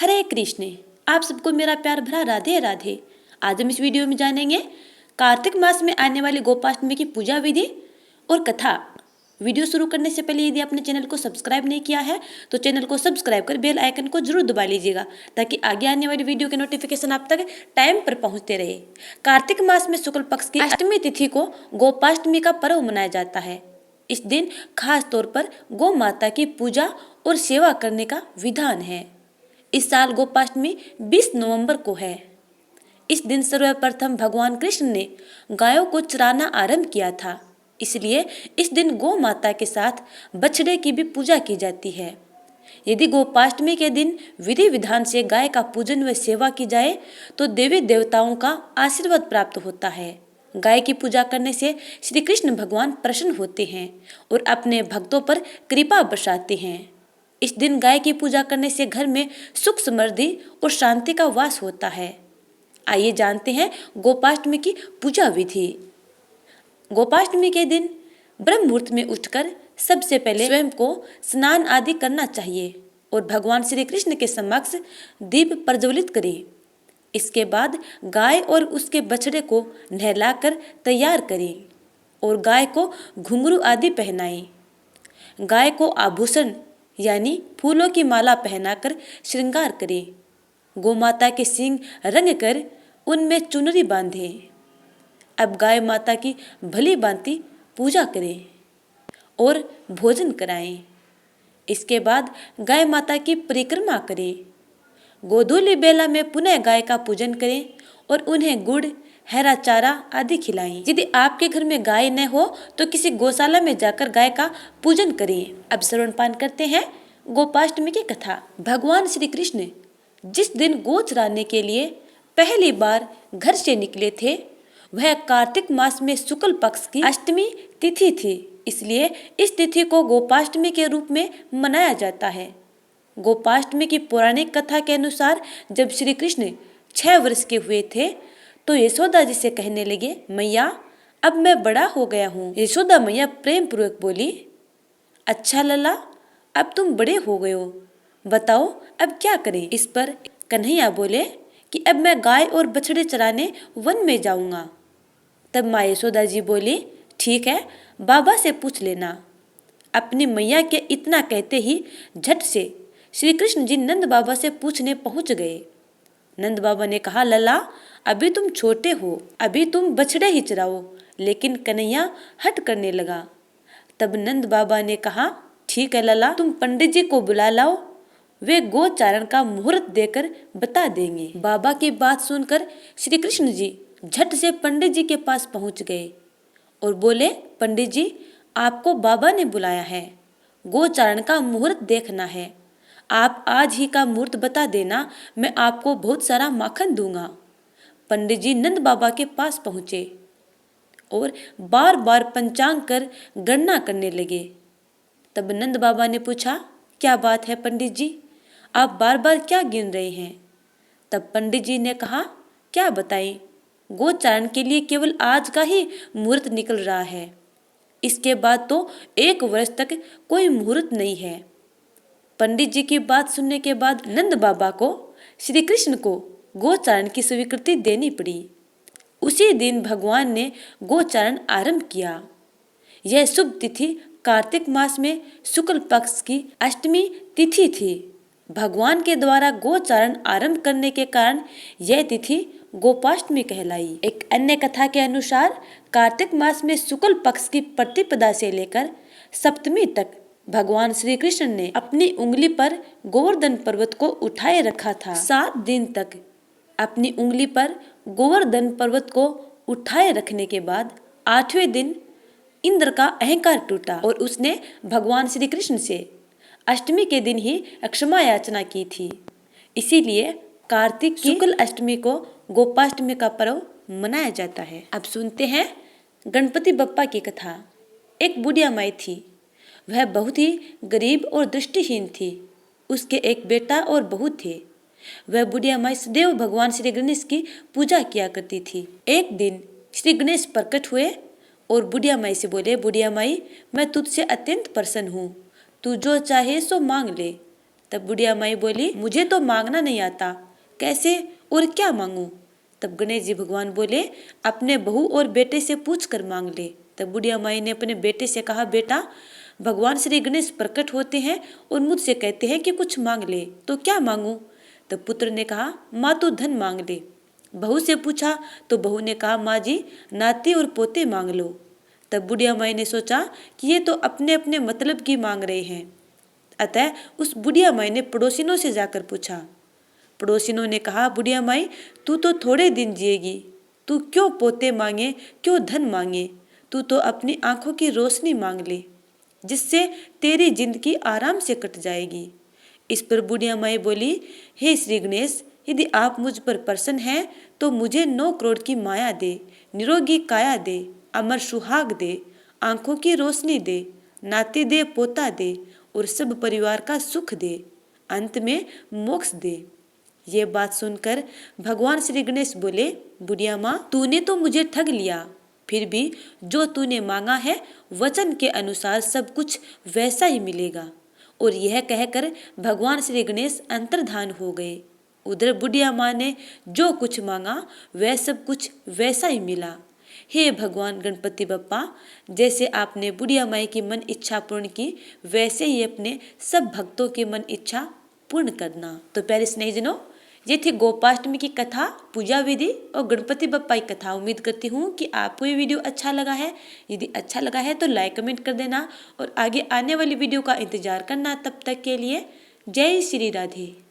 हरे कृष्ण। आप सबको मेरा प्यार भरा राधे राधे। आज हम इस वीडियो में जानेंगे कार्तिक मास में आने वाली गोपाष्टमी की पूजा विधि और कथा। वीडियो शुरू करने से पहले यदि आपने चैनल को सब्सक्राइब नहीं किया है तो चैनल को सब्सक्राइब कर बेल आइकन को जरूर दबा लीजिएगा ताकि आगे आने वाली वीडियो के नोटिफिकेशन आप तक टाइम पर पहुंचते रहे। कार्तिक मास में शुक्ल पक्ष की अष्टमी तिथि को गोपाष्टमी का पर्व मनाया जाता है। इस दिन खास तौर पर गौ माता की पूजा और सेवा करने का विधान है। इस साल गोपाष्टमी 20 नवंबर को है। इस दिन सर्वप्रथम भगवान कृष्ण ने गायों को चराना आरंभ किया था, इसलिए इस दिन गौ माता के साथ बछड़े की भी पूजा की जाती है। यदि गोपाष्टमी के दिन विधि विधान से गाय का पूजन व सेवा की जाए तो देवी देवताओं का आशीर्वाद प्राप्त होता है। गाय की पूजा करने से श्री कृष्ण भगवान प्रसन्न होते हैं और अपने भक्तों पर कृपा बरसाते हैं। इस दिन गाय की पूजा करने से घर में सुख समृद्धि और शांति का वास होता है। आइए जानते हैं गोपाष्टमी की पूजा विधि। गोपाष्टमी के दिन ब्रह्म मुहूर्त में उठकर सबसे पहले स्वयं को स्नान आदि करना चाहिए और भगवान श्री कृष्ण के समक्ष दीप प्रज्वलित करें। इसके बाद गाय और उसके बछड़े को नहलाकर तैयार करें और गाय को घुंघरू आदि पहनाएं। गाय को आभूषण यानी फूलों की माला पहनाकर श्रृंगार करें। गोमाता के सींग रंग कर उनमें चुनरी बांधें। अब गाय माता की भली भांति पूजा करें और भोजन कराएं। इसके बाद गाय माता की परिक्रमा करें। गोधूली बेला में पुनः गाय का पूजन करें और उन्हें गुड़, हरा चारा आदि खिलाएं। यदि आपके घर में गाय न हो तो किसी गौशाला में जाकर गाय का पूजन करें। अब श्रवणपान करते हैं गोपाष्टमी की कथा। भगवान श्री कृष्ण जिस दिन गौ चराने के लिए पहली बार घर से निकले थे वह कार्तिक मास में शुक्ल पक्ष की अष्टमी तिथि थी, इसलिए इस तिथि को गोपाष्टमी के रूप में मनाया जाता है। गोपाष्टमी की पौराणिक कथा के अनुसार जब श्री कृष्ण 6 वर्ष के हुए थे तो यशोदा जी से कहने लगे, मैया अब मैं बड़ा हो गया हूँ। यशोदा मैया प्रेम पूर्वक बोली, अच्छा लला अब तुम बड़े हो गए हो, बताओ अब क्या करें। इस पर कन्हैया बोले कि अब मैं गाय और बछड़े चराने वन में जाऊंगा। तब माँ यशोदा जी बोली, ठीक है बाबा से पूछ लेना। अपनी मैया के इतना कहते ही झट से श्री कृष्ण जी नंद बाबा से पूछने पहुंच गए। नंद बाबा ने कहा, लला अभी तुम छोटे हो, अभी तुम बछड़े ही चराओ। लेकिन कन्हैया हट करने लगा। तब नंद बाबा ने कहा, ठीक है लला, तुम पंडित जी को बुला लाओ, वे गोचारण का मुहूर्त देकर बता देंगे। बाबा की बात सुनकर श्री कृष्ण जी झट से पंडित जी के पास पहुंच गए और बोले, पंडित जी आपको बाबा ने बुलाया है, गोचारण का मुहूर्त देखना है। आप आज ही का मुहूर्त बता देना, मैं आपको बहुत सारा माखन दूंगा। पंडित जी नंद बाबा के पास पहुंचे और बार बार पंचांग कर गणना करने लगे। तब नंद बाबा ने पूछा, क्या बात है पंडित जी, आप बार बार क्या गिन रहे हैं। तब पंडित जी ने कहा, क्या बताएं, गोचारण के लिए केवल आज का ही मुहूर्त निकल रहा है, इसके बाद तो 1 वर्ष तक कोई मुहूर्त नहीं है। पंडित जी की बात सुनने के बाद नंद बाबा को श्री कृष्ण को गोचारण की स्वीकृति देनी पड़ी। उसी दिन भगवान ने गोचारण आरंभ किया। यह शुभ तिथि कार्तिक मास में शुक्ल पक्ष की अष्टमी तिथि थी। भगवान के द्वारा गोचारण आरंभ करने के कारण यह तिथि गोपाष्टमी कहलाई। एक अन्य कथा के अनुसार कार्तिक मास में शुक्ल पक्ष की प्रतिपदा से लेकर सप्तमी तक भगवान श्री कृष्ण ने अपनी उंगली पर गोवर्धन पर्वत को उठाए रखा था। 7 दिन तक अपनी उंगली पर गोवर्धन पर्वत को उठाए रखने के बाद 8वें दिन इंद्र का अहंकार टूटा और उसने भगवान श्री कृष्ण से अष्टमी के दिन ही क्षमा याचना की थी। इसीलिए कार्तिक की शुक्ल अष्टमी को गोपाष्टमी का पर्व मनाया जाता है। अब सुनते हैं गणपति बप्पा की कथा। एक बुढ़िया माई थी, वह बहुत ही गरीब और दृष्टिहीन थी। उसके एक बेटा और बहू थे। वह बुढ़िया माई सदैव भगवान श्री गणेश की पूजा किया करती थी। एक दिन श्री गणेश प्रकट हुए और बुढ़िया माई से बोले, बुढ़िया माई मैं तुझसे अत्यंत प्रसन्न हूँ, तू जो चाहे सो मांग ले। तब बुढ़िया माई बोली, मुझे तो मांगना नहीं आता, कैसे और क्या मांगू? तब गणेश जी भगवान बोले, अपने बहू और बेटे से पूछ कर मांग ले। तब बुढ़िया माई ने अपने बेटे से कहा, बेटा भगवान श्री गणेश प्रकट होते हैं और मुझसे कहते हैं कि कुछ मांग ले, तो क्या मांगू? तब पुत्र ने कहा, माँ तू धन मांग ले। बहू से पूछा तो बहू ने कहा, माँ जी नाती और पोते मांग लो। तब बुढ़िया माई ने सोचा कि ये तो अपने अपने मतलब की मांग रहे हैं, अतः उस बुढ़िया माई ने पड़ोसिनों से जाकर पूछा। पड़ोसिनों ने कहा, बुढ़िया माई तू तो थोड़े दिन जिएगी, तू क्यों पोते मांगे, क्यों धन मांगे, तू तो अपनी आंखों की रोशनी मांग ले, जिससे तेरी जिंदगी आराम से कट जाएगी। इस पर बुढ़िया माई बोली, हे श्री गणेश, यदि आप मुझ पर प्रसन्न हैं तो मुझे 9 करोड़ की माया दे, निरोगी काया दे, अमर सुहाग दे, आंखों की रोशनी दे, नाती दे, पोता दे और सब परिवार का सुख दे, अंत में मोक्ष दे। ये बात सुनकर भगवान श्री गणेश बोले, बुढ़िया माँ तूने तो मुझे ठग लिया, फिर भी जो तूने मांगा है वचन के अनुसार सब कुछ वैसा ही मिलेगा। और यह कहकर भगवान श्री गणेश अंतर्धान हो गए। उधर बुढ़िया माँ ने जो कुछ मांगा वह सब कुछ वैसा ही मिला। हे भगवान गणपति बप्पा, जैसे आपने बुढ़िया माई की मन इच्छा पूर्ण की, वैसे ही अपने सब भक्तों की मन इच्छा पूर्ण करना। तो प्यारे स्नेहीजनों, ये थी गोपाष्टमी की कथा, पूजा विधि और गणपति बप्पा की कथा। उम्मीद करती हूँ कि आपको ये वीडियो अच्छा लगा है। यदि अच्छा लगा है तो लाइक कमेंट कर देना और आगे आने वाली वीडियो का इंतजार करना। तब तक के लिए जय श्री राधे।